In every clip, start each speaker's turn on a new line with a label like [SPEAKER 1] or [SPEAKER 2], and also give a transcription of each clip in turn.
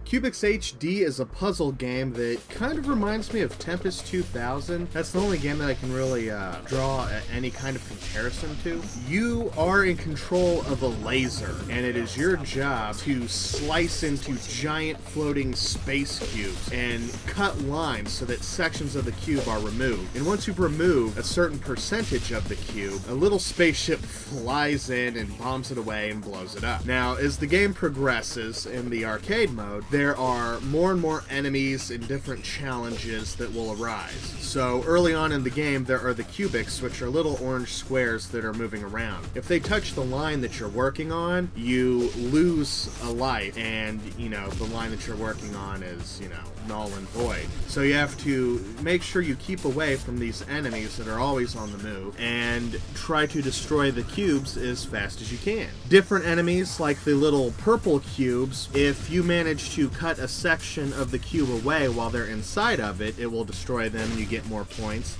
[SPEAKER 1] Cubixx HD is a puzzle game that kind of reminds me of Tempest 2000. That's the only game that I can really draw any kind of comparison to. You are in control of a laser, and it is your job to slice into giant floating space cubes and cut lines so that sections of the cube are removed. And once you've removed a certain percentage of the cube, a little spaceship flies in and bombs it away and blows it up. Now, as the game progresses in the arcade mode, there are more and more enemies and different challenges that will arise. So early on in the game, there are the Cubixx, which are little orange squares that are moving around. If they touch the line that you're working on, you lose a life, and, the line that you're working on is, null and void. So you have to make sure you keep away from these enemies that are always on the move, and try to destroy the cubes as fast as you can. Different enemies, like the little purple cubes, if you manage to cut a section of the cube away while they're inside of it, it will destroy them and you get more points.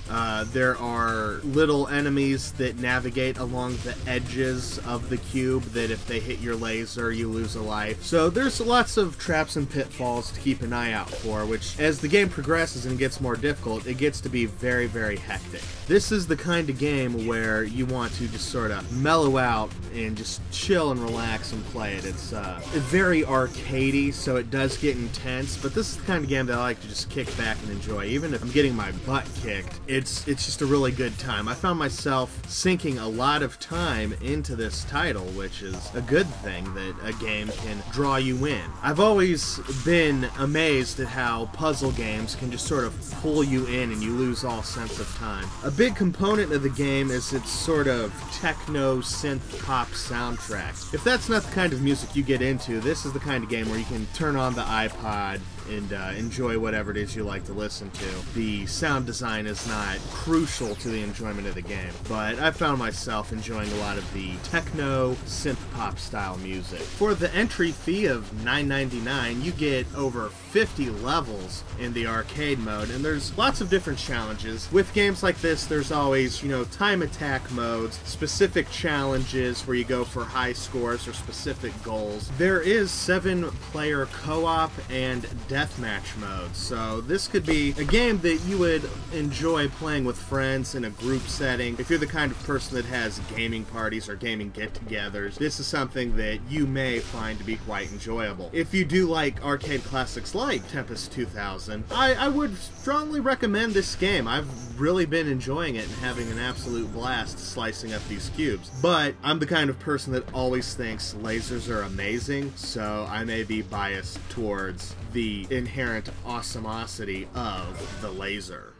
[SPEAKER 1] There are little enemies that navigate along the edges of the cube that if they hit your laser, you lose a life. So there's lots of traps and pitfalls to keep an eye out for, which as the game progresses and gets more difficult, it gets to be very, very hectic. This is the kind of game where you want to just sort of mellow out and just chill and relax and play it. It's very arcadey, so it does get intense, but this is the kind of game that I like to just kick back and enjoy. Even if I'm getting my butt kicked, it's just a really good time. I found myself sinking a lot of time into this title, which is a good thing that a game can draw you in. I've always been amazed at how puzzle games can just sort of pull you in and you lose all sense of time. A big component of the game is its sort of techno synth pop soundtrack. If that's not the kind of music you get into, this is the kind of game where you can turn on the iPod and enjoy whatever it is you like to listen to. The sound design is not crucial to the enjoyment of the game, but I found myself enjoying a lot of the techno synth pop style music. For the entry fee of $9.99, you get over 50 levels in the arcade mode, and there's lots of different challenges. With games like this, there's always, time attack modes, specific challenges where you go for high scores or specific goals. There is 7-player co-op and deathmatch mode, so this could be a game that you would enjoy playing with friends in a group setting. If you're the kind of person that has gaming parties or gaming get-togethers, this is something that you may find to be quite enjoyable. If you do like arcade classics like Tempest 2000, I would strongly recommend this game. I've really been enjoying it and having an absolute blast slicing up these cubes. But I'm the kind of person that always thinks lasers are amazing, so I may be biased towards the inherent awesomosity of the laser.